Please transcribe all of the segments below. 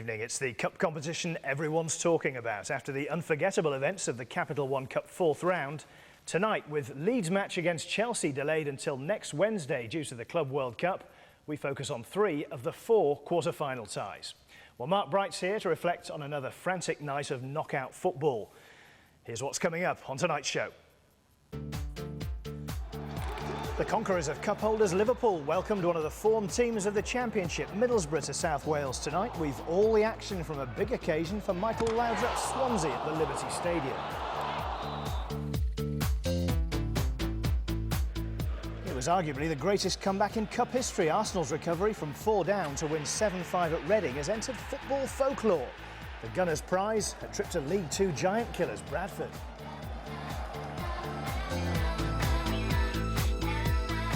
evening. It's the cup competition everyone's talking about after the unforgettable events of the Capital One Cup fourth round. Tonight, with Leeds' match against Chelsea delayed until next Wednesday due to the Club World Cup, we focus on 3 of the 4 quarter-final ties. Well, Mark Bright's here to reflect on another frantic night of knockout football. Here's what's coming up on tonight's show. The conquerors of cup holders Liverpool welcomed one of the form teams of the Championship, Middlesbrough, to South Wales tonight. We've all the action from a big occasion for Michael Laud's at Swansea at the Liberty Stadium. It was arguably the greatest comeback in cup history. Arsenal's recovery from 4 down to win 7-5 at Reading has entered football folklore. The Gunners' prize, a trip to League Two giant killers Bradfrod.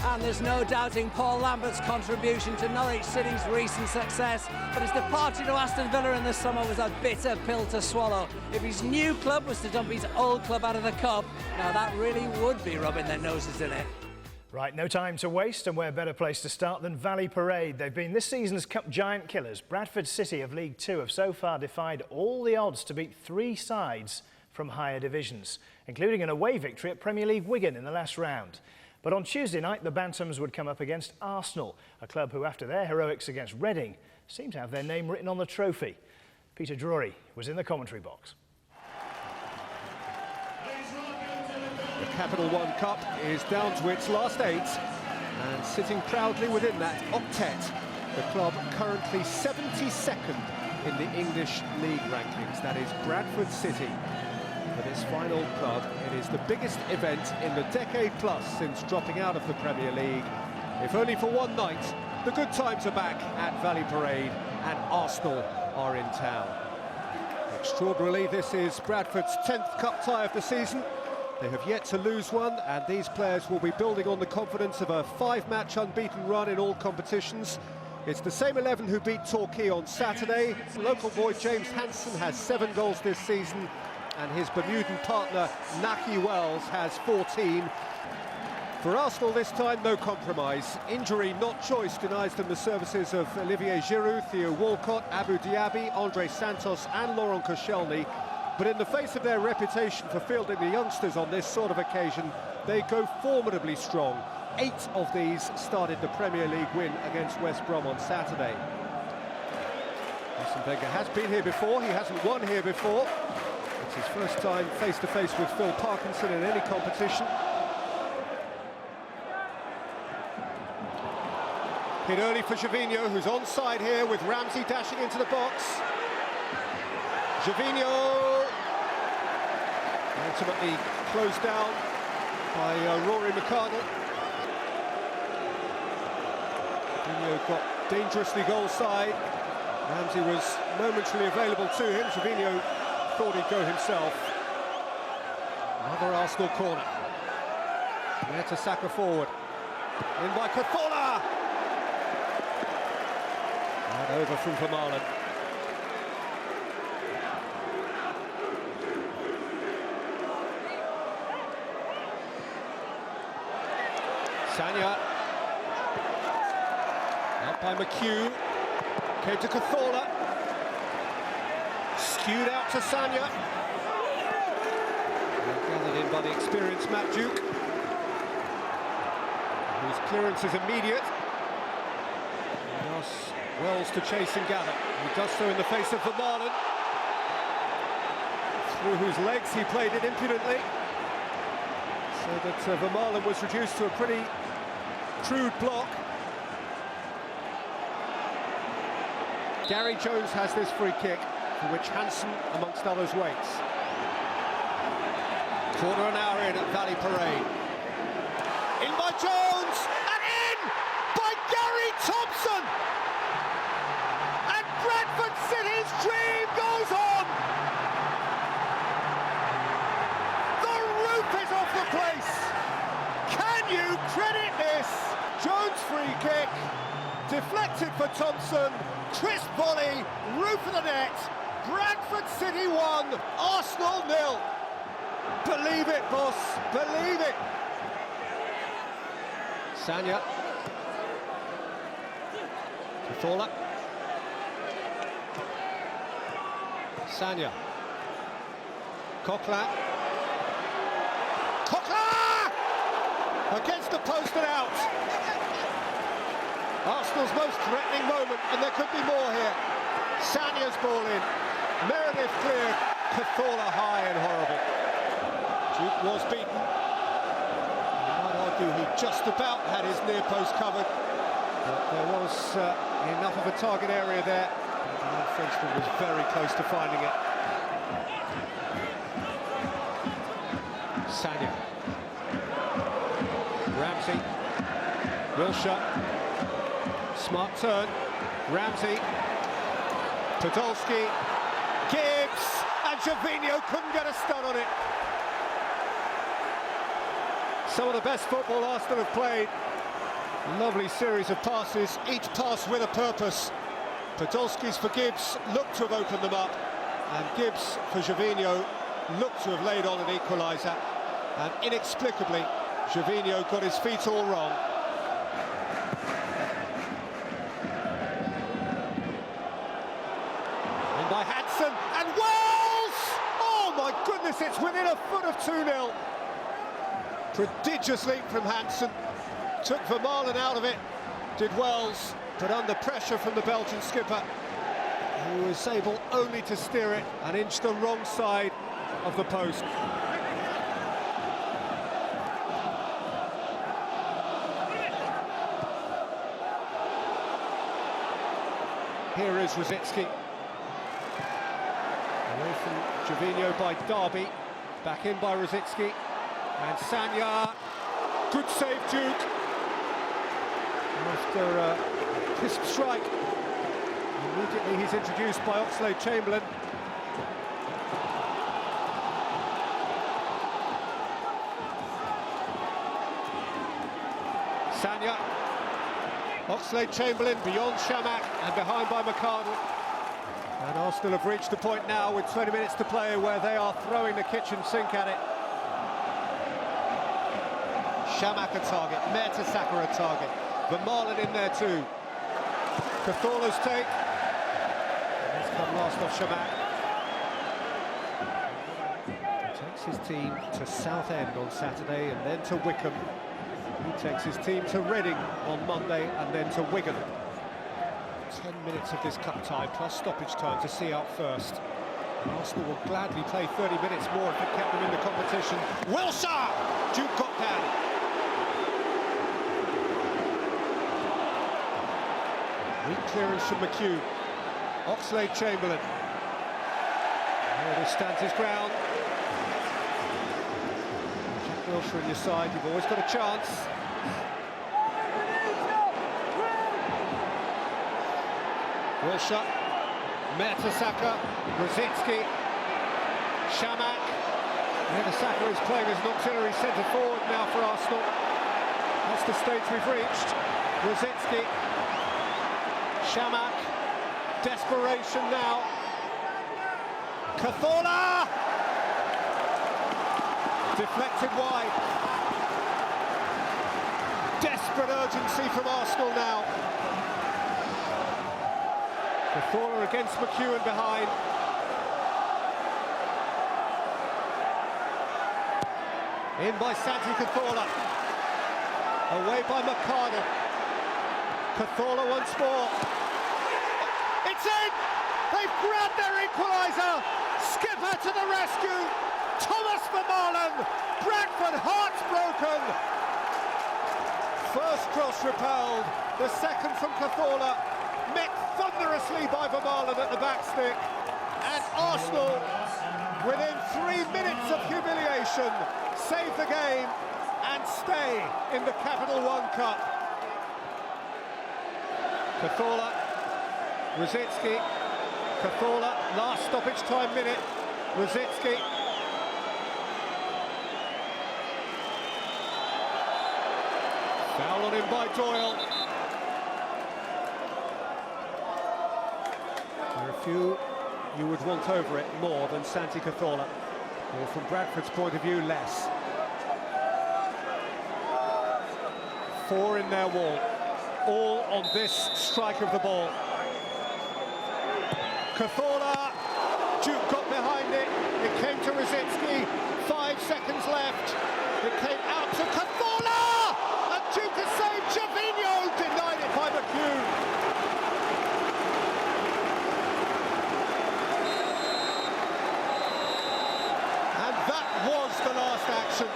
And there's no doubting Paul Lambert's contribution to Norwich City's recent success, but his departure to Aston Villa in the summer was a bitter pill to swallow. If his new club was to dump his old club out of the cup, now that really would be rubbing their noses in it. Right, no time to waste, and where better place to start than Valley Parade. They've been this season's cup giant killers. Bradford City of League Two have so far defied all the odds to beat 3 sides from higher divisions, including an away victory at Premier League Wigan in the last round. But on Tuesday night, the Bantams would come up against Arsenal, a club who, after their heroics against Reading, seem to have their name written on the trophy. Peter Drury was in the commentary box. The Capital One Cup is down to its last 8, and sitting proudly within that octet, the club currently 72nd in the English League rankings. That is Bradford City. For this final club, it is the biggest event in the decade plus since dropping out of the Premier League. If only for one night, the good times are back at Valley Parade and Arsenal are in town. Extraordinarily, this is Bradford's 10th cup tie of the season. They have yet to lose one, and these players will be building on the confidence of a 5-match unbeaten run in all competitions. It's the same 11 who beat Torquay on Saturday. Local boy James Hansen has 7 goals this season, and his Bermudan partner Naki Wells has 14. For Arsenal this time, no compromise. Injury, not choice, denies them the services of Olivier Giroud, Theo Walcott, Abu Diaby, Andre Santos and Laurent Koscielny. But in the face of their reputation for fielding the youngsters on this sort of occasion, they go formidably strong. 8 of these started the Premier League win against West Brom on Saturday. Arsene Wenger has been here before, he hasn't won here before. It's his first time face-to-face with Phil Parkinson in any competition. Hit early for Gervinho, who's onside here with Ramsey dashing into the box. Gervinho ultimately closed down by Rory McArdle. Gervinho got dangerously goal side. Ramsey was momentarily available to him. Gervinho thought he'd go himself. Another Arsenal corner. There to Saka forward. In by Cazorla. And over from Vermaelen. Sanya. Out by McHugh. Came to Cazorla. Skewed out to Sanya. Gathered in by the experienced Matt Duke, whose clearance is immediate. And asks Wells to chase and gather. He does so in the face of Vermaelen, through whose legs he played it impudently. So that Vermaelen was reduced to a pretty crude block. Gary Jones has this free kick, for which Hansen, amongst others, waits. Quarter an hour in at Valley Parade. In by Jones, and in by Gary Thompson! And Bradford City's dream goes on! The roof is off the place! Can you credit this? Jones free kick, deflected for Thompson, crisp volley, roof of the net. Bradford City 1, Arsenal 0. Believe it, boss, believe it. Sanya. Cazorla. Sanya. Coquelin. Coquelin! Against the post and out. Arsenal's most threatening moment, and there could be more here. Sanya's ball in. Meredith cleared. Cazorla high and horrible. Duke was beaten. You might argue he just about had his near post covered, but there was enough of a target area there. And Frenchman was very close to finding it. Sanya. Ramsey. Wilshere. Smart turn. Ramsey. Podolski. Gibbs. And Gervinho couldn't get a stun on it. Some of the best football Aston have played. Lovely series of passes, each pass with a purpose. Podolski's for Gibbs looked to have opened them up, and Gibbs for Gervinho looked to have laid on an equaliser, and inexplicably Gervinho got his feet all wrong. In by Hansen, and Wells! Oh my goodness, it's within a foot of 2-0. Prodigious leap from Hansen. Took Vermaelen out of it, did Wells, but under pressure from the Belgian skipper, who was able only to steer it and inch the wrong side of the post. Here is Rosicky. Away from Gervinho by Derby, back in by Rosicky, and Sanya. Good save, Duke. After a crisp strike, immediately he's introduced by Oxlade-Chamberlain. Sanya, Oxlade-Chamberlain beyond Chamakh and behind by McCardle. And Arsenal have reached the point now with 20 minutes to play where they are throwing the kitchen sink at it. Chamakh a target, Mertesacker a target. Vermaelen in there too. Cazorla's take. And it's come last off Chamakh. He takes his team to Southend on Saturday and then to Wycombe. He takes his team to Reading on Monday and then to Wigan. 10 minutes of this cup tie plus stoppage time to see out first. And Arsenal will gladly play 30 minutes more if it kept them in the competition. Wilshere! Duke got down. Weak clearance from McHugh. Oxlade-Chamberlain. He stands his ground. Jack Wilshere on your side, you've always got a chance. Wilshere. Mertesacker. Rosicky. Chamakh. Mertesacker is playing as an auxiliary centre forward now for Arsenal. That's the stage we've reached. Rosicky. Chamakh, desperation now. Cazorla! Deflected wide. Desperate urgency from Arsenal now. Cazorla against McHugh behind. In by Santi Cazorla. Away by McCardle. Cazorla once more. It's in! They've grabbed their equaliser! Skipper to the rescue! Thomas Vermaelen! Bradfrod hearts broken! First cross repelled, the second from Cazorla, met thunderously by Vermaelen at the back stick, and Arsenal, within 3 minutes of humiliation, save the game and stay in the Capital One Cup. Cazorla, Rosicky, Cazorla, last stoppage time minute, Rosicky. Foul on him by Doyle. There are a few you would want over it more than Santi Cazorla, or from Bradford's point of view, less. 4 in their wall, all on this strike of the ball. Cazorla, Duke That was the last action.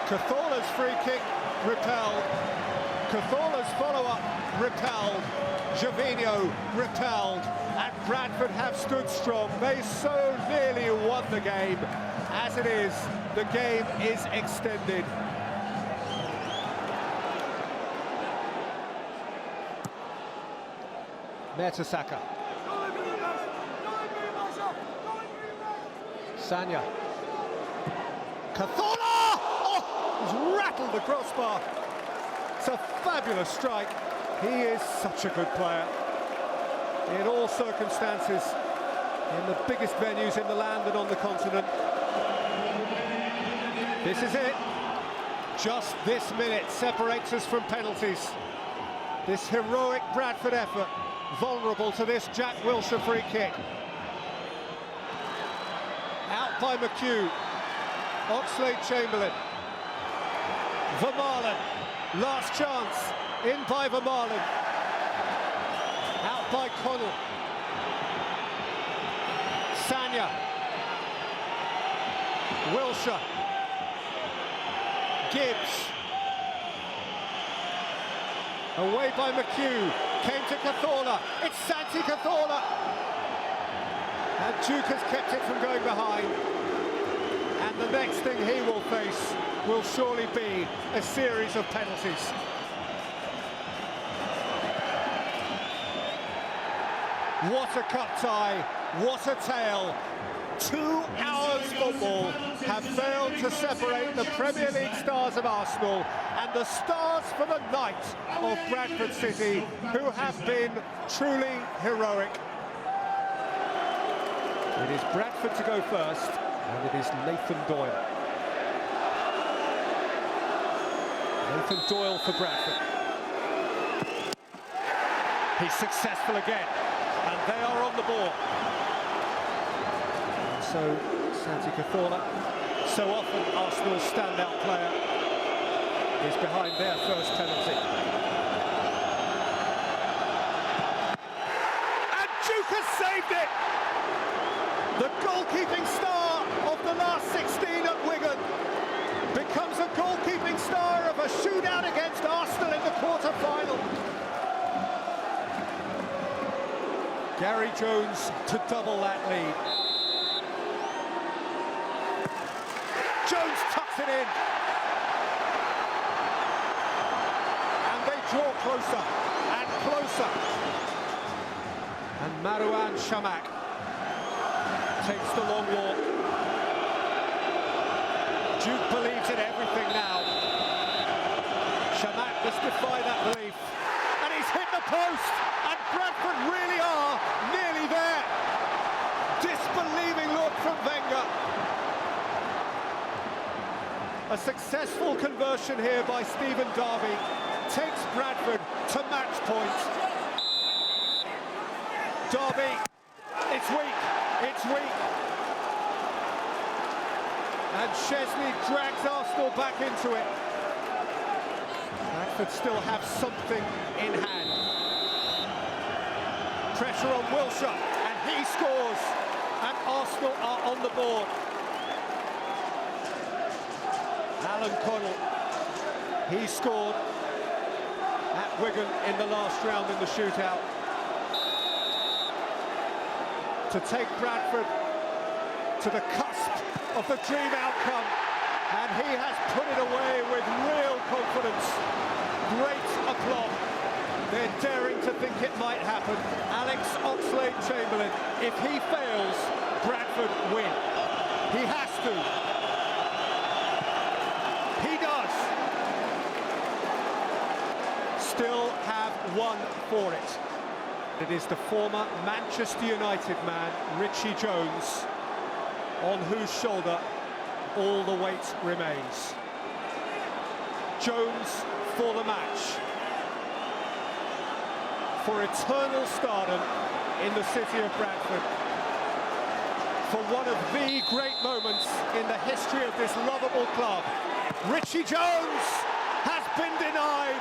Cathola's free kick repelled. Cathola's follow-up repelled. Gervinho repelled. And Bradford have stood strong. They so nearly won the game. As it is, the game is extended. Mertesacker. Sanya. Cathola! Oh, he's rattled the crossbar. It's a fabulous strike. He is such a good player. In all circumstances, in the biggest venues in the land and on the continent. This is it. Just this minute separates us from penalties. This heroic Bradford effort, vulnerable to this Jack Wilshere free kick. Out by McHugh. Oxlade-Chamberlain. Vermaelen. Last chance. In by Vermaelen. Out by Connell. Sanya. Wilshere. Gibbs. Away by McHugh. Came to Cathola. It's Santi Cathola. And Duke has kept it from going behind. And the next thing he will face will surely be a series of penalties. What a cup tie, what a tale. 2 hours football have failed to separate the Premier League stars of Arsenal and the stars for the night of Bradford City, who have been truly heroic. It is Bradford to go first, and it is Nathan Doyle. Nathan Doyle for Bradford. He's successful again, and they are on the ball. And so, Santi Cathola, so often Arsenal's standout player, is behind their first penalty. And Duke has saved it! The goalkeeping star of the last 16 at Wigan becomes a goalkeeping star of a shootout against Arsenal in the quarter-final. Gary Jones to double that lead. Jones tucks it in. And they draw closer and closer. And Marouane Chamakh takes the long walk. Duke believes in everything now. Chamakh must defy that belief. And he's hit the post. And Bradford really are nearly there. Disbelieving look from Wenger. A successful conversion here by Stephen Darby takes Bradford to match point. Darby, it's weak. It's weak. And Szczesny drags Arsenal back into it. Bradford still have something in hand. Pressure on Wilshere, and he scores. And Arsenal are on the board. Alan Connell, he scored at Wigan in the last round in the shootout to take Bradford to the cusp of the dream outcome, and he has put it away with real confidence. Great applause. They're daring to think it might happen. Alex Oxlade-Chamberlain, if he fails, Bradford win. He has to. He does. Still have one for it. It is the former Manchester United man, Richie Jones, on whose shoulder all the weight remains. Jones for the match. For eternal stardom in the city of Bradford. For one of the great moments in the history of this lovable club. Richie Jones has been denied.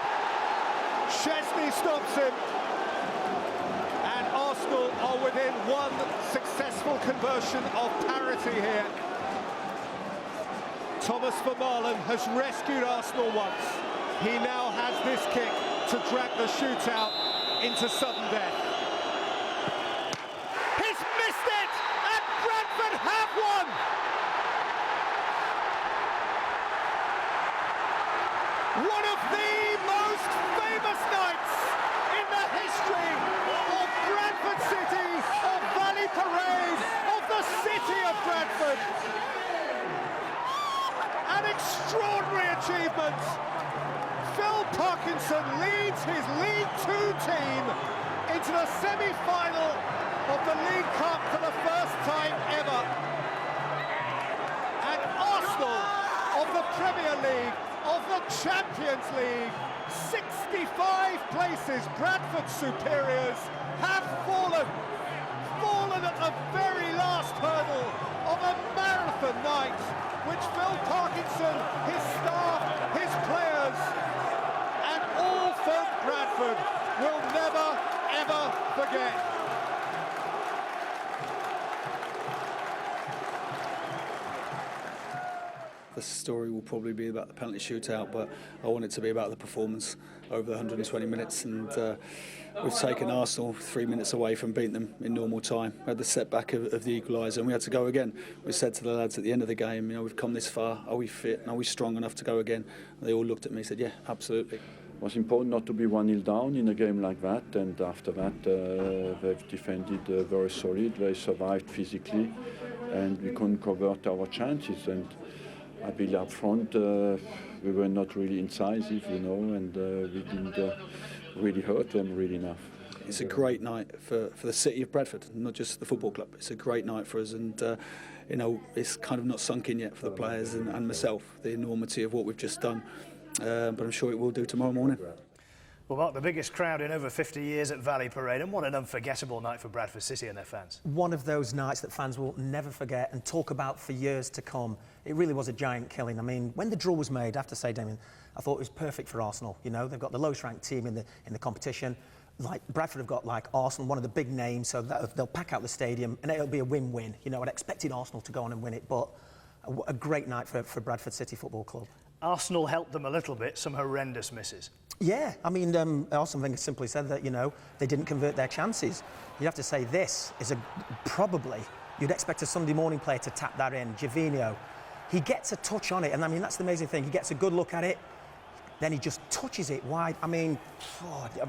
Szczesny stops him. And Arsenal are within one successful conversion of parity here. Thomas Vermaelen has rescued Arsenal once. He now has this kick to drag the shootout into sudden death. He's missed it, and Bradford have won! One of the most famous nights in the history of Bradford City, of Valley Parade, of the city of Bradford. An extraordinary achievement. Phil Parkinson leads his League Two team into the semi-final of the League Cup for the first time ever. And Arsenal of the Premier League, of the Champions League, 65 places Bradford superiors, have fallen at the very last hurdle of a marathon night, which Phil Parkinson, his staff, his players, and all folk Bradford will never, ever forget. The story will probably be about the penalty shootout, but I want it to be about the performance over the 120 minutes. And we've taken Arsenal 3 minutes away from beating them in normal time. We had the setback of the equaliser, and we had to go again. We said to the lads at the end of the game, you know, we've come this far. Are we fit? Are we strong enough to go again? And they all looked at me and said, yeah, absolutely. It was important not to be 1-0 down in a game like that, and after that they've defended very solid. They survived physically, and we couldn't convert our chances. And I believe up front we were not really incisive, you know, and we didn't really hurt them really enough. It's a great night for the city of Bradford, not just the football club. It's a great night for us, and you know, it's kind of not sunk in yet for the players and myself, the enormity of what we've just done. But I'm sure it will do tomorrow morning. Well, Mark, the biggest crowd in over 50 years at Valley Parade, and what an unforgettable night for Bradford City and their fans. One of those nights that fans will never forget and talk about for years to come. It really was a giant killing. I mean, when the draw was made, I have to say, Damien, I thought it was perfect for Arsenal. You know, they've got the lowest ranked team in the competition. Like Bradford have got like Arsenal, one of the big names, so they'll pack out the stadium and it'll be a win-win. You know, I'd expected Arsenal to go on and win it, but a great night for Bradford City Football Club. Arsenal helped them a little bit, some horrendous misses. Yeah, I mean, Arsene Wenger simply said that, you know, they didn't convert their chances. You have to say this is probably, you'd expect a Sunday morning player to tap that in. Gervinho, he gets a touch on it, and I mean, that's the amazing thing. He gets a good look at it, then he just touches it wide. I mean,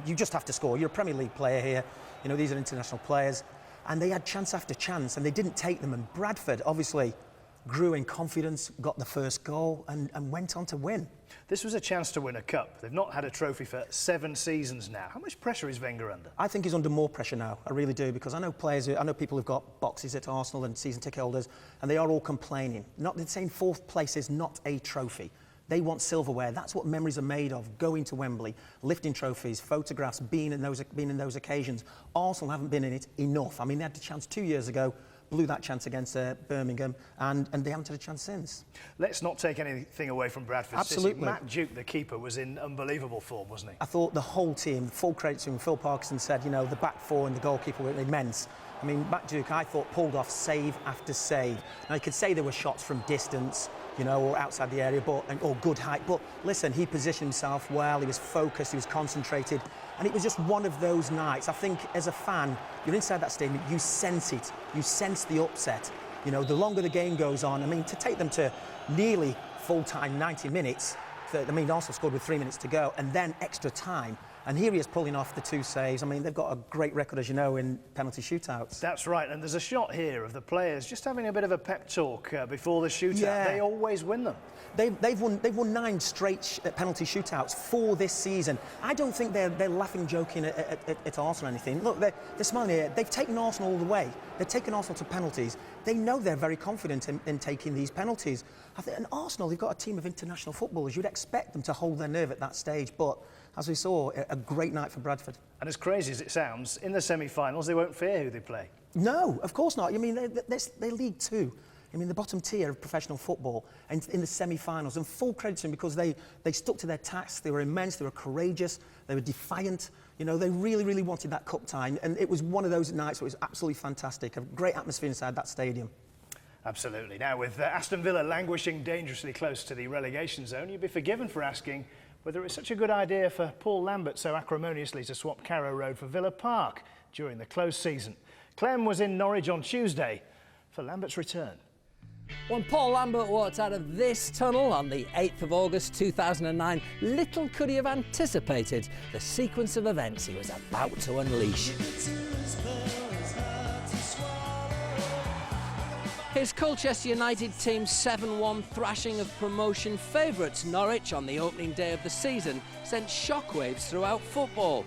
you just have to score. You're a Premier League player here. You know, these are international players. And they had chance after chance, and they didn't take them. And Bradford, obviously, grew in confidence, got the first goal, and went on to win. This was a chance to win a cup. They've not had a trophy for 7 seasons now. How much pressure is Wenger under? I think he's under more pressure now. I really do, because I know people who've got boxes at Arsenal and season ticket holders, and they are all complaining. They're saying 4th place is not a trophy. They want silverware. That's what memories are made of. Going to Wembley, lifting trophies, photographs, being in those occasions. Arsenal haven't been in it enough. I mean, they had the chance 2 years ago, blew that chance against Birmingham, and they haven't had a chance since. Let's not take anything away from Bradford Absolutely. City. Matt Duke, the keeper, was in unbelievable form, wasn't he? I thought the whole team, full credit to him. Phil Parkinson said, you know, the back four and the goalkeeper were immense. I mean, Matt Duke, I thought, pulled off save after save. Now, you could say there were shots from distance, you know, or outside the area, or good height. But listen, he positioned himself well, he was focused, he was concentrated. And it was just one of those nights. I think as a fan, you're inside that stadium, you sense it. You sense the upset. You know, the longer the game goes on, I mean, to take them to nearly full-time 90 minutes, I mean, Arsenal scored with 3 minutes to go, and then extra time. And here he is pulling off the 2 saves. I mean, they've got a great record, as you know, in penalty shootouts. That's right, and there's a shot here of the players just having a bit of a pep talk before the shootout. Yeah. They always win them. They've won 9 straight penalty shootouts for this season. I don't think they're laughing, joking at Arsenal or anything. Look, they're smiling here. They've taken Arsenal all the way. They've taken Arsenal to penalties. They know they're very confident in taking these penalties. And Arsenal, they've got a team of international footballers. You'd expect them to hold their nerve at that stage, but as we saw, a great night for Bradford. And as crazy as it sounds, in the semi-finals, they won't fear who they play. No, of course not. I mean, they're League Two. I mean, the bottom tier of professional football, and in the semi-finals, and full credit to them because they stuck to their task. They were immense, they were courageous, they were defiant. You know, they really, really wanted that cup tie, and it was one of those nights where it was absolutely fantastic. A great atmosphere inside that stadium. Absolutely. Now, with Aston Villa languishing dangerously close to the relegation zone, you'd be forgiven for asking whether it was such a good idea for Paul Lambert so acrimoniously to swap Carrow Road for Villa Park during the close season. Clem was in Norwich on Tuesday for Lambert's return. When Paul Lambert walked out of this tunnel on the 8th of August 2009, little could he have anticipated the sequence of events he was about to unleash. His Colchester United team's 7-1 thrashing of promotion favourites Norwich on the opening day of the season sent shockwaves throughout football.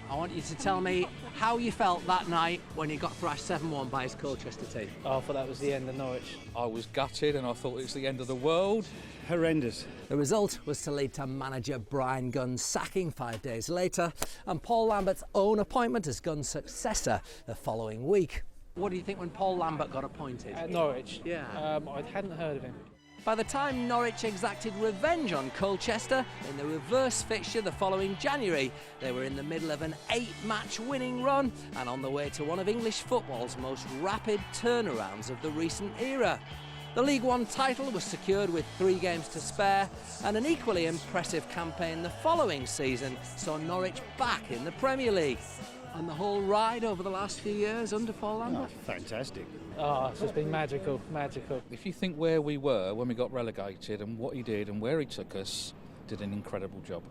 I want you to tell me how you felt that night when you got thrashed 7-1 by his Colchester team. I thought that was the end of Norwich. I was gutted and I thought it was the end of the world. Horrendous. The result was to lead to manager Brian Gunn's sacking 5 days later and Paul Lambert's own appointment as Gunn's successor the following week. What do you think when Paul Lambert got appointed? At Norwich? Yeah. I hadn't heard of him. By the time Norwich exacted revenge on Colchester in the reverse fixture the following January, they were in the middle of an 8-match winning run and on the way to one of English football's most rapid turnarounds of the recent era. The League One title was secured with 3 games to spare, and an equally impressive campaign the following season saw Norwich back in the Premier League. And the whole ride over the last few years under Paul Lambert? Oh, fantastic. Oh, it's just been magical, magical. If you think where we were when we got relegated and what he did and where he took us, did an incredible job.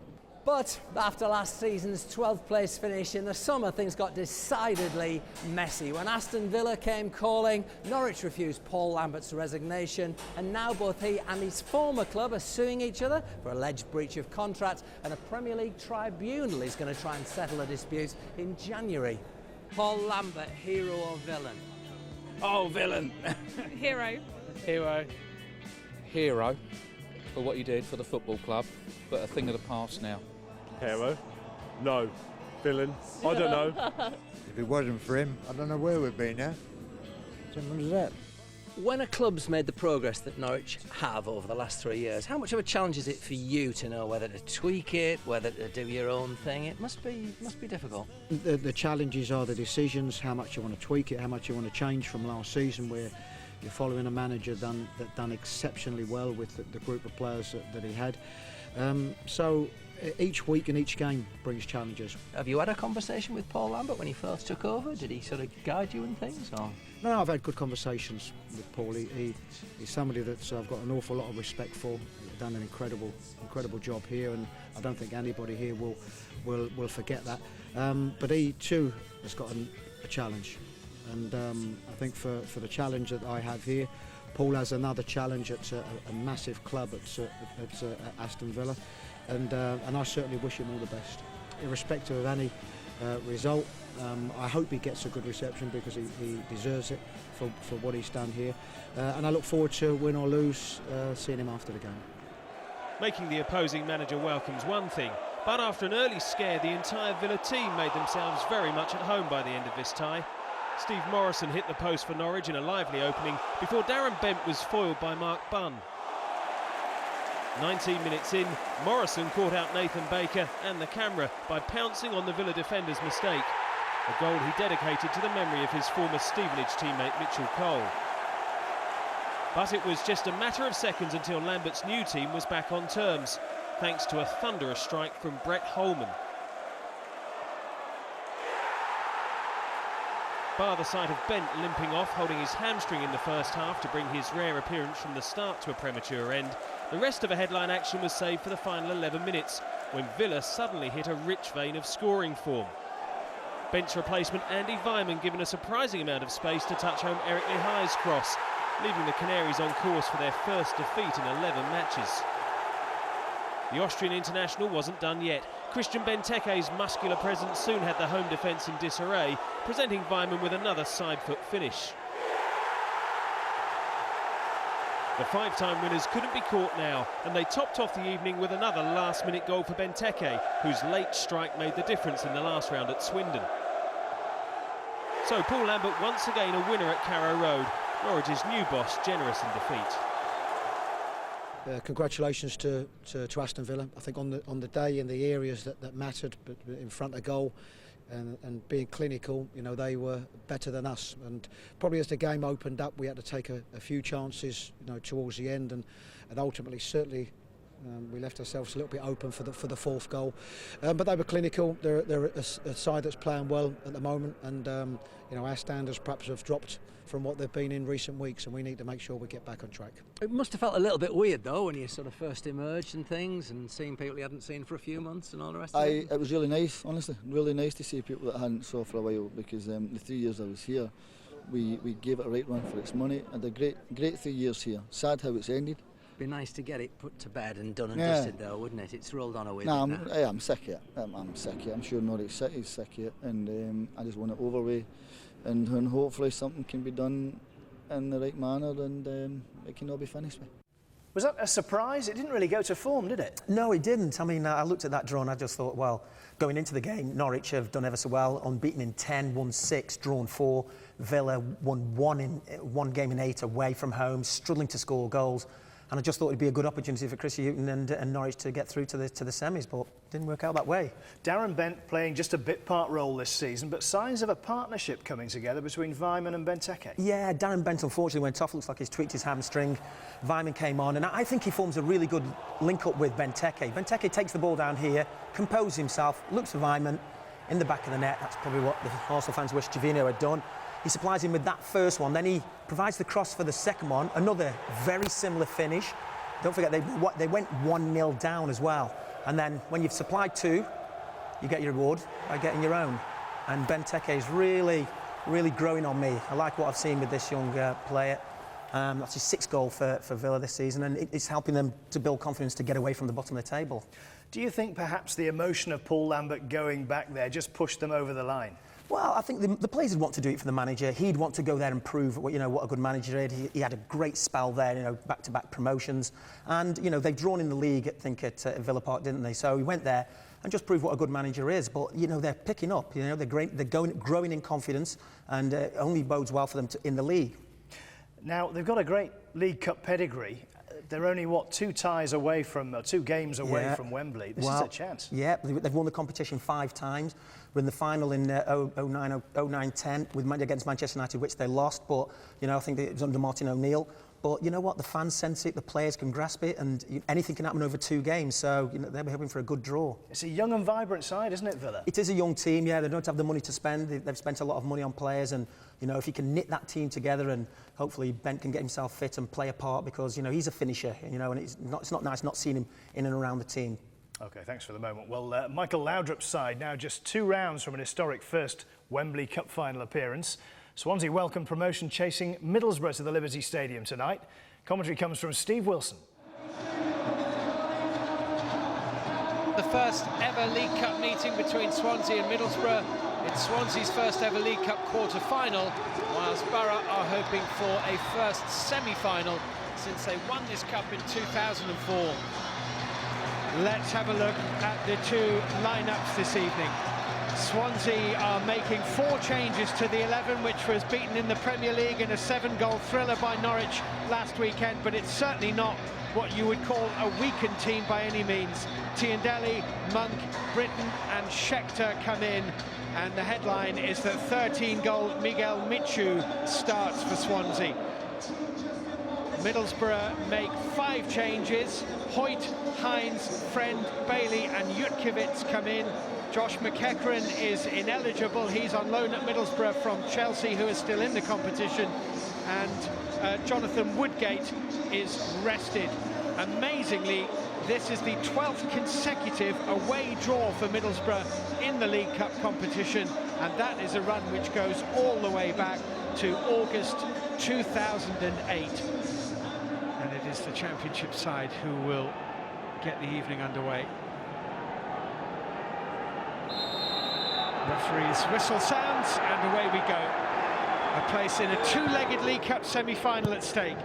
But after last season's 12th place finish in the summer, things got decidedly messy. When Aston Villa came calling, Norwich refused Paul Lambert's resignation, and now both he and his former club are suing each other for alleged breach of contract, and a Premier League tribunal is going to try and settle the dispute in January. Paul Lambert, hero or villain? Oh, villain! Hero. Hero. Hero for what he did for the football club, but a thing of the past now. Hero? No. Villain? I don't know. If it wasn't for him, I don't know where we'd be now. Simple as that. When a club's made the progress that Norwich have over the last 3 years, how much of a challenge is it for you to know whether to tweak it, whether to do your own thing? It must be difficult. The challenges are the decisions, how much you want to tweak it, how much you want to change from last season, where you're following a manager that done exceptionally well with the group of players that he had. So each week and each game brings challenges. Have you had a conversation with Paul Lambert when he first took over? Did he sort of guide you in things? Or? No, I've had good conversations with Paul. He's somebody that I've got an awful lot of respect for. He's done an incredible job here, and I don't think anybody here will forget that. But he too has got a challenge, and I think for the challenge that I have here, Paul has another challenge at a massive club at Aston Villa, and I certainly wish him all the best. Irrespective of any result, I hope he gets a good reception because he deserves it for what he's done here, and I look forward to, win or lose, seeing him after the game. Making the opposing manager welcome's one thing, but after an early scare, the entire Villa team made themselves very much at home by the end of this tie. Steve Morrison hit the post for Norwich in a lively opening before Darren Bent was foiled by Mark Bunn. 19 minutes in, Morrison caught out Nathan Baker and the camera by pouncing on the Villa defender's mistake, a goal he dedicated to the memory of his former Stevenage teammate Mitchell Cole. But it was just a matter of seconds until Lambert's new team was back on terms, thanks to a thunderous strike from Brett Holman. Bar the sight of Bent limping off, holding his hamstring in the first half to bring his rare appearance from the start to a premature end, the rest of a headline action was saved for the final 11 minutes, when Villa suddenly hit a rich vein of scoring form. Bent's replacement Andy Weimann given a surprising amount of space to touch home Eric Lehigh's cross, leaving the Canaries on course for their first defeat in 11 matches. The Austrian international wasn't done yet. Christian Benteke's muscular presence soon had the home defence in disarray, presenting Weimann with another side-foot finish. The 5-time winners couldn't be caught now, and they topped off the evening with another last-minute goal for Benteke, whose late strike made the difference in the last round at Swindon. So Paul Lambert once again a winner at Carrow Road, Norwich's new boss generous in defeat. Congratulations to Aston Villa. I think on the day in the areas that mattered, but in front of goal, and being clinical, you know, they were better than us. And probably as the game opened up, we had to take a few chances, you know, towards the end, and ultimately, certainly, we left ourselves a little bit open for the fourth goal. But they were clinical. They're a side that's playing well at the moment, and you know, our standards perhaps have dropped from what they've been in recent weeks, and we need to make sure we get back on track. It must have felt a little bit weird though when you sort of first emerged and things, and seeing people you hadn't seen for a few months and all the rest of it. It was really nice, honestly, really nice to see people that I hadn't saw for a while, because the 3 years I was here, we gave it a right run for its money, and a great 3 years here. Sad how it's ended. Be nice to get it put to bed and done and dusted though, wouldn't it? It's rolled on a wheel. I'm sick of it. I'm sick of it. I'm sure Norwich City's sick of it, and I just want it over with, and hopefully something can be done in the right manner, and it can all be finished with. Was that a surprise? It didn't really go to form, did it? No, it didn't. I mean, I looked at that draw and I just thought, well, going into the game, Norwich have done ever so well, unbeaten in 10, won 6, drawn 4. Villa won one game in 8 away from home, struggling to score goals. And I just thought it'd be a good opportunity for Chris Hughton and Norwich to get through to the semis, but it didn't work out that way. Darren Bent playing just a bit-part role this season, but signs of a partnership coming together between Weimann and Benteke. Yeah, Darren Bent unfortunately went off. Looks like he's tweaked his hamstring. Weimann came on, and I think he forms a really good link-up with Benteke. Benteke takes the ball down here, composes himself, looks for Weimann in the back of the net. That's probably what the Arsenal fans wish Jovino had done. He supplies him with that first one, then he provides the cross for the second one, another very similar finish. Don't forget, they went 1-0 down as well. And then when you've supplied 2, you get your reward by getting your own. And Benteke is really, really growing on me. I like what I've seen with this young player. That's his 6th goal for Villa this season, and it's helping them to build confidence to get away from the bottom of the table. Do you think perhaps the emotion of Paul Lambert going back there just pushed them over the line? Well, I think the players would want to do it for the manager. He'd want to go there and prove what a good manager is. He had a great spell there, back-to-back promotions. And, they've drawn in the league, I think, at Villa Park, didn't they? So he went there and just proved what a good manager is. But, they're picking up, they're growing in confidence, and it only bodes well for them in the league. Now, they've got a great League Cup pedigree. They're only, 2 ties away from, 2 games away from Wembley. This is a chance. Yeah, they've won the competition 5 times. We're in the final in 09-10 against Manchester United, which they lost. But, I think it was under Martin O'Neill. But you know what? The fans sense it, the players can grasp it, and anything can happen over 2 games. So, they'll be hoping for a good draw. It's a young and vibrant side, isn't it, Villa? It is a young team, yeah. They don't have the money to spend. They've spent a lot of money on players, and, if you can knit that team together, and hopefully Bent can get himself fit and play a part, because, he's a finisher, and it's not nice not seeing him in and around the team. OK, thanks for the moment. Well, Michael Laudrup's side now just 2 rounds from an historic first Wembley Cup final appearance. Swansea welcomed promotion chasing Middlesbrough to the Liberty Stadium tonight. Commentary comes from Steve Wilson. The first ever League Cup meeting between Swansea and Middlesbrough. It's Swansea's first ever League Cup quarter-final, whilst Borough are hoping for a first semi-final since they won this cup in 2004. Let's have a look at the 2 lineups this evening. Swansea are making 4 changes to the 11, which was beaten in the Premier League in a 7-goal thriller by Norwich last weekend, but it's certainly not what you would call a weakened team by any means. Tiendeli, Monk, Britton and Schechter come in, and the headline is that 13-goal Miguel Michu starts for Swansea. Middlesbrough make 5 changes. Hoyt, Hines, Friend, Bailey and Jutkiewicz come in. Josh McEachran is ineligible. He's on loan at Middlesbrough from Chelsea, who is still in the competition. And Jonathan Woodgate is rested. Amazingly, this is the 12th consecutive away draw for Middlesbrough in the League Cup competition. And that is a run which goes all the way back to August 2008. And it is the Championship side who will get the evening underway. Referee's whistle sounds, and away we go. A place in a 2-legged League Cup semi-final at stake.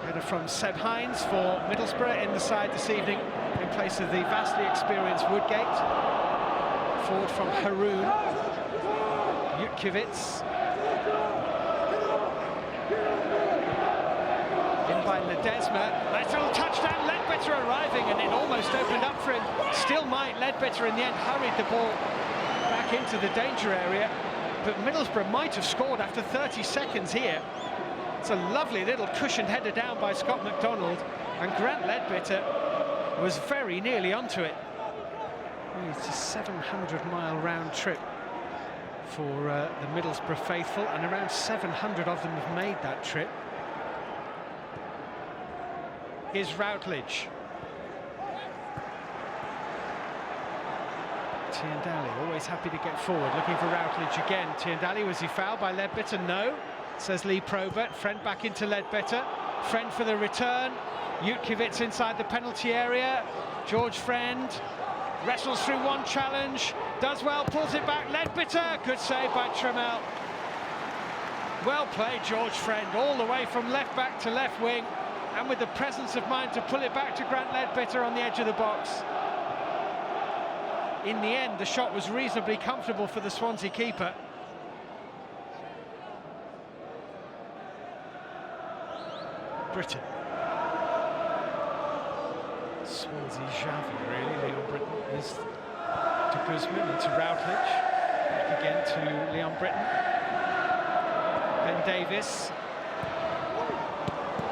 Header from Seb Hines for Middlesbrough in the side this evening, in place of the vastly experienced Woodgate. Forward from Haroun. Jutkiewicz. In by Ledesma. Nice little touchdown, Ledbetter arriving, and it almost opened up for him. Still might. Ledbetter in the end hurried the ball back into the danger area, but Middlesbrough might have scored after 30 seconds here. It's a lovely little cushioned header down by Scott McDonald, and Grant Ledbetter was very nearly onto it. It's a 700-mile round trip for the Middlesbrough faithful, and around 700 of them have made that trip. Here's Routledge. Tiendali always happy to get forward, looking for Routledge again. Tiendali, was he fouled by Ledbetter? No, says Lee Probert. Friend back into Ledbetter. Friend for the return. Jutkiewicz inside the penalty area. George Friend wrestles through one challenge, does well, pulls it back. Ledbetter, good save by Trammell. Well played, George Friend, all the way from left back to left wing, and with the presence of mind to pull it back to Grant Ledbetter on the edge of the box. In the end, the shot was reasonably comfortable for the Swansea keeper. Britton. Swansea Javi, really. Leon Britton is to Guzman, into Routledge. Back again to Leon Britton. Ben Davis.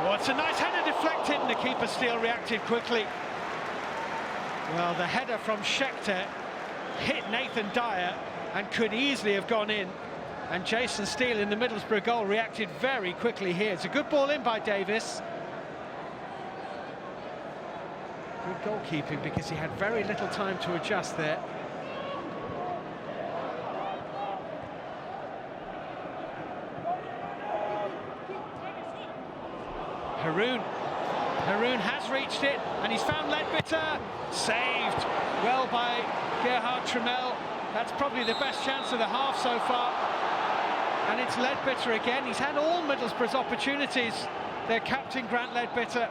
Oh, it's a nice header deflected, and the keeper still reacted quickly. Well, the header from Schechter hit Nathan Dyer and could easily have gone in. And Jason Steele in the Middlesbrough goal reacted very quickly here. It's a good ball in by Davis. Good goalkeeping, because he had very little time to adjust there. Haroun has reached it, and he's found Ledbetter. Saved well by Gerhard Trammell. That's probably the best chance of the half so far. And it's Ledbetter again. He's had all Middlesbrough's opportunities. Their captain, Grant Ledbetter.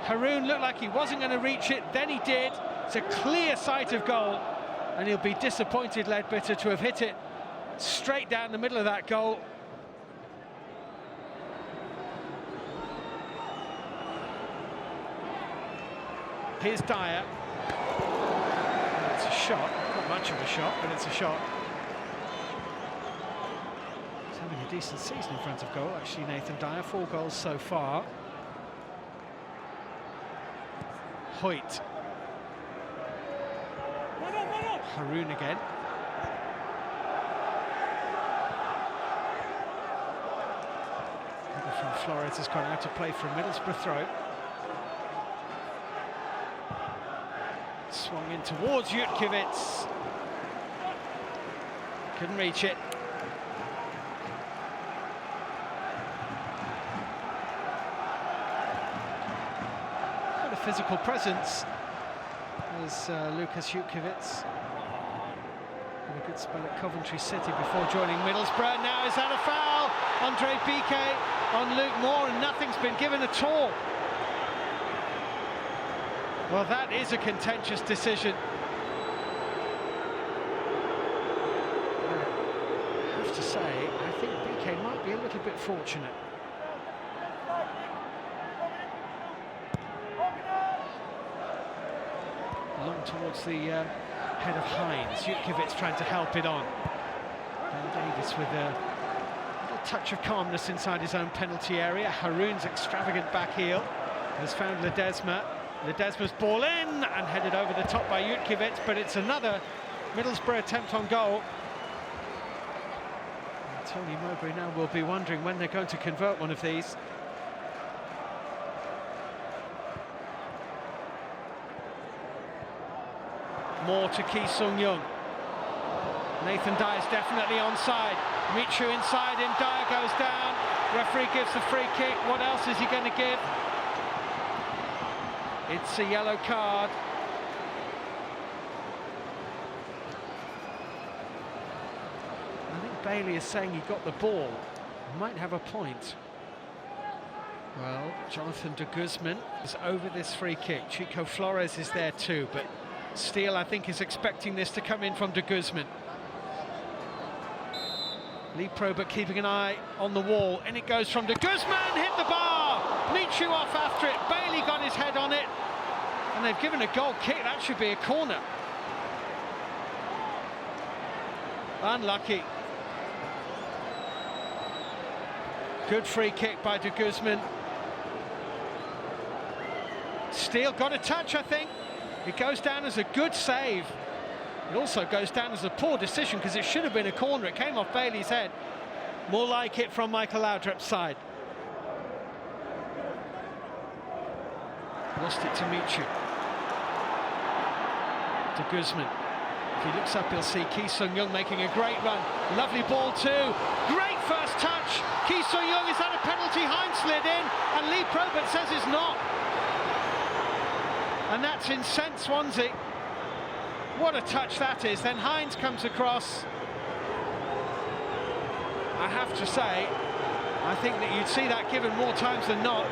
Haroun looked like he wasn't going to reach it, then he did. It's a clear sight of goal, and he'll be disappointed, Ledbetter, to have hit it straight down the middle of that goal. Here's Dyer. It's a shot, not much of a shot, but it's a shot. He's having a decent season in front of goal, actually, Nathan Dyer. 4 goals so far. Hoyt. Haroun again. From Flores has gone out to play for a Middlesbrough throw. Swung in towards Jutkiewicz. Couldn't reach it. Quite a physical presence as Lukas Jutkiewicz. Had a good spell at Coventry City before joining Middlesbrough. Now is that a foul? Andre Piqué on Luke Moore, and nothing's been given at all. Well, that is a contentious decision. I have to say, I think Piqué might be a little bit fortunate. Long towards the head of Hines. Jutkiewicz trying to help it on. And Davis with a little touch of calmness inside his own penalty area. Haroun's extravagant back heel has found Ledesma. Ledesma's ball in and headed over the top by Jutkiewicz, but it's another Middlesbrough attempt on goal. And Tony Mowbray now will be wondering when they're going to convert one of these. More to Ki Sung-young. Nathan Dyer's definitely onside. Michu inside him, Dyer goes down. Referee gives the free kick. What else is he going to give? It's a yellow card. I think Bailey is saying he got the ball. He might have a point. Well, Jonathan de Guzman is over this free kick. Chico Flores is there too, but Steele, I think, is expecting this to come in from de Guzman. Lee Probert keeping an eye on the wall, and it goes from de Guzman, hit the bar! Michu off after it. Bailey got his head on it. And they've given a goal kick. That should be a corner. Unlucky. Good free kick by de Guzman. Steele got a touch, I think. It goes down as a good save. It also goes down as a poor decision because it should have been a corner. It came off Bailey's head. More like it from Michael Laudrup's side. Lost it to Michu. De Guzman. If he looks up, he'll see Ki Sung-young making a great run. Lovely ball too. Great first touch. Ki Sung-young, is that a penalty? Hines slid in, and Lee Probert says it's not. And that's incensed Swansea. What a touch that is. Then Hines comes across. I have to say, I think that you'd see that given more times than not.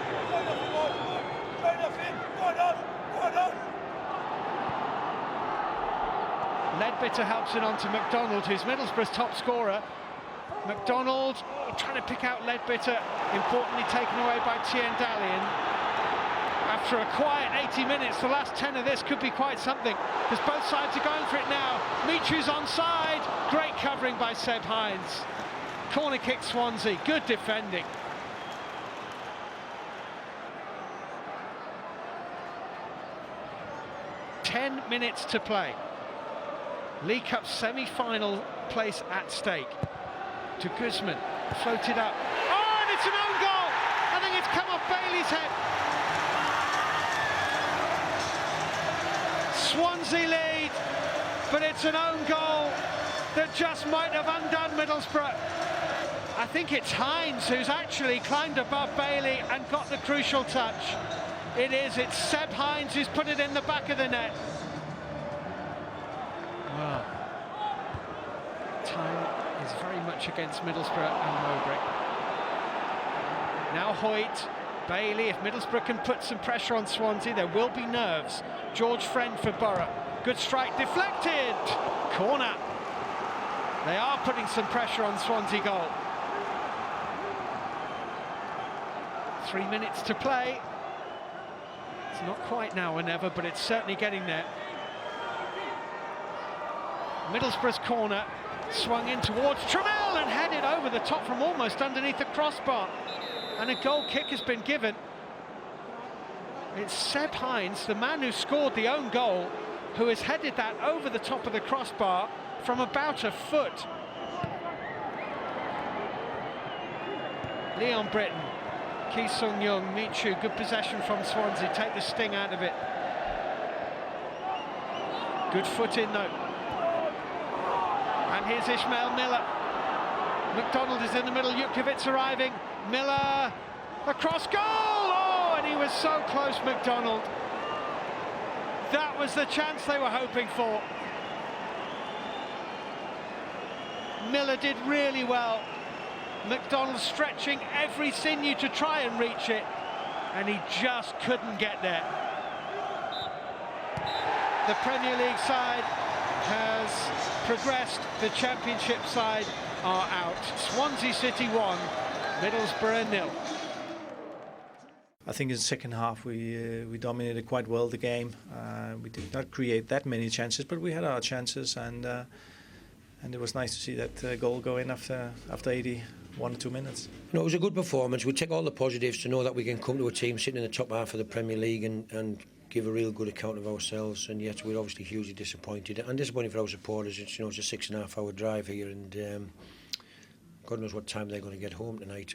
Ledbetter helps it on to McDonald, who's Middlesbrough's top scorer. McDonald trying to pick out Ledbetter, importantly taken away by Tien Dalian. After a quiet 80 minutes, the last 10 of this could be quite something, because both sides are going for it now. Michu's onside. Great covering by Seb Hines. Corner kick Swansea, good defending. Ten minutes to play. League Cup semi-final place at stake. De Guzman floated up. Oh, and it's an own goal! I think it's come off Bailey's head. Swansea lead, but it's an own goal that just might have undone Middlesbrough. I think it's Hines who's actually climbed above Bailey and got the crucial touch. It is, it's Seb Hines who's put it in the back of the net. Well, time is very much against Middlesbrough and Mowbray. Now Hoyt, Bailey, if Middlesbrough can put some pressure on Swansea, there will be nerves. George Friend for Borough. Good strike, deflected! Corner. They are putting some pressure on Swansea goal. 3 minutes to play. It's not quite now or never, but it's certainly getting there. Middlesbrough's corner, swung in towards Trammell and headed over the top from almost underneath the crossbar. And a goal kick has been given. It's Seb Hines, the man who scored the own goal, who has headed that over the top of the crossbar from about a foot. Leon Britton, Ki Sung-young, Michu, good possession from Swansea, take the sting out of it. Good foot in though. And here's Ishmael Miller. McDonald is in the middle, Jukovic arriving. Miller, across goal! Oh, and he was so close, McDonald. That was the chance they were hoping for. Miller did really well. McDonald stretching every sinew to try and reach it, and he just couldn't get there. The Premier League side has progressed, the Championship side are out. Swansea City 1, Middlesbrough 0. I think in the second half we dominated quite well the game. We did not create that many chances, but we had our chances, and it was nice to see that goal go in after 81 or 2 minutes. No, it was a good performance. We take all the positives to know that we can come to a team sitting in the top half of the Premier League and give a real good account of ourselves, and yet we're obviously hugely disappointed. And disappointing for our supporters. It's, it's a 6.5 hour drive here, and God knows what time they're going to get home tonight.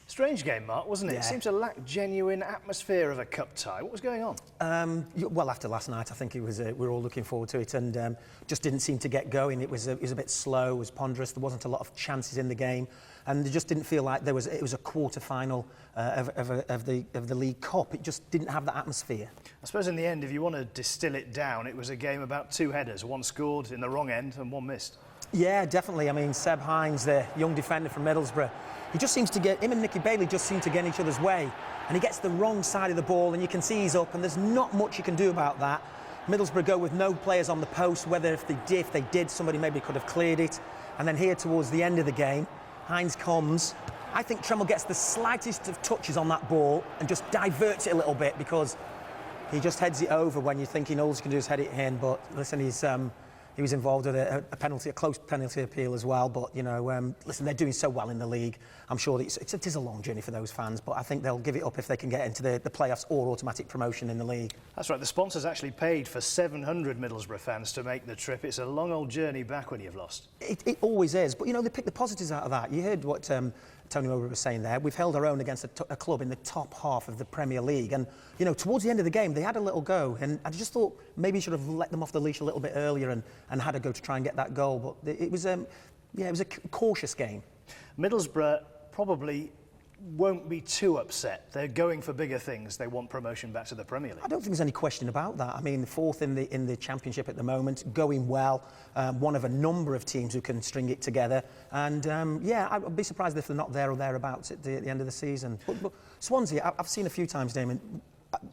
Strange game, Mark, wasn't it? Yeah. It seemed to lack genuine atmosphere of a cup tie. What was going on? Well, after last night, I think it was. We were all looking forward to it, and just didn't seem to get going. It was a bit slow. It was ponderous. There wasn't a lot of chances in the game, and it just didn't feel like there was. It was a quarter final of the League Cup. It just didn't have that atmosphere. I suppose in the end, if you want to distill it down, it was a game about two headers. One scored in the wrong end and one missed. Yeah, definitely. I mean, Seb Hines, the young defender from Middlesbrough, he just seems to get, him and Nicky Bailey just seem to get in each other's way. And he gets the wrong side of the ball, and you can see he's up, and there's not much you can do about that. Middlesbrough go with no players on the post, whether if they did, somebody maybe could have cleared it. And then here towards the end of the game, Hines comes, I think Tremble gets the slightest of touches on that ball and just diverts it a little bit, because he just heads it over when you're thinking all he can do is head it in. But listen, he was involved with a penalty, a close penalty appeal as well. But, you know, listen, they're doing so well in the league. I'm sure that it is a long journey for those fans, but I think they'll give it up if they can get into the playoffs or automatic promotion in the league. That's right, the sponsors actually paid for 700 Middlesbrough fans to make the trip. It's a long old journey back when you've lost. It always is, but, you know, they pick the positives out of that. You heard what Tony Mowbray was saying there. We've held our own against a club in the top half of the Premier League, and, you know, towards the end of the game, they had a little go, and I just thought maybe you should have let them off the leash a little bit earlier and had a go to try and get that goal, but it was a cautious game. Middlesbrough probably won't be too upset. They're going for bigger things. They want promotion back to the Premier League. I don't think there's any question about that. I mean, fourth in the Championship at the moment, going well. One of a number of teams who can string it together. And yeah, I'd be surprised if they're not there or thereabouts at the end of the season. But Swansea, I've seen a few times, Damon.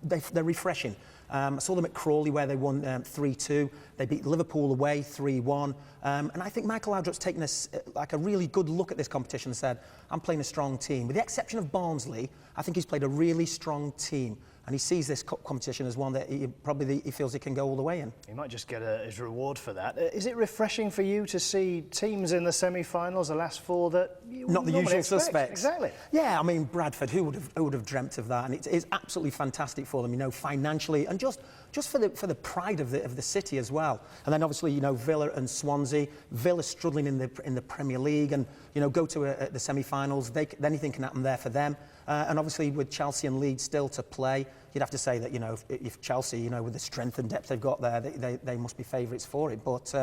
They're refreshing. I saw them at Crawley where they won 3-2. They beat Liverpool away 3-1. And I think Michael Laudrup's taken a really good look at this competition and said, I'm playing a strong team. With the exception of Barnsley, I think he's played a really strong team. And he sees this competition as one that he feels he can go all the way in. He might just get his reward for that. Is it refreshing for you to see teams in the semi-finals, the last four, that you not the usual suspects? Exactly. Yeah, I mean, Bradford, who would have dreamt of that? And it's absolutely fantastic for them, you know, financially, and just for the pride of the city as well. And then obviously, you know, Villa and Swansea. Villa struggling in the Premier League, and, you know, go to the semi-finals. Anything can happen there for them. And obviously with Chelsea and Leeds still to play, you'd have to say that, you know, if Chelsea, you know, with the strength and depth they've got there, they must be favourites for it. But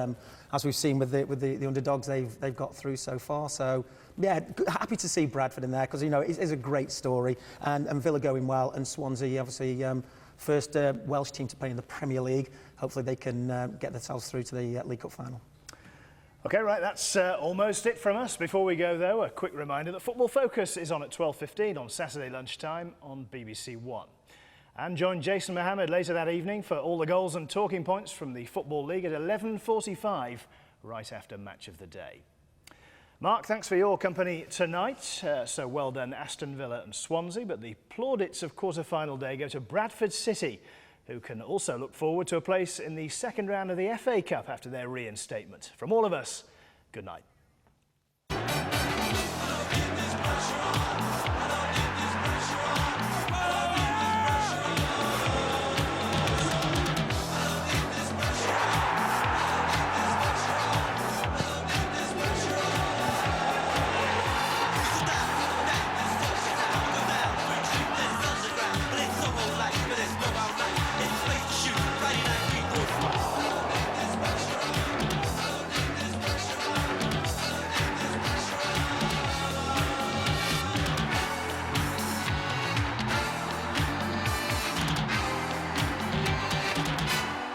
as we've seen with the underdogs they've got through so far, so yeah, happy to see Bradford in there, because, you know, it is a great story, and Villa going well, and Swansea obviously first Welsh team to play in the Premier League. Hopefully they can get themselves through to the League Cup final. OK, right, that's almost it from us. Before we go, though, a quick reminder that Football Focus is on at 12:15 on Saturday lunchtime on BBC One. And join Jason Mohammed later that evening for all the goals and talking points from the Football League at 11:45, right after Match of the Day. Mark, thanks for your company tonight. So well done, Aston Villa and Swansea. But the plaudits of quarter-final day go to Bradford City, who can also look forward to a place in the second round of the FA Cup after their reinstatement. From all of us, good night.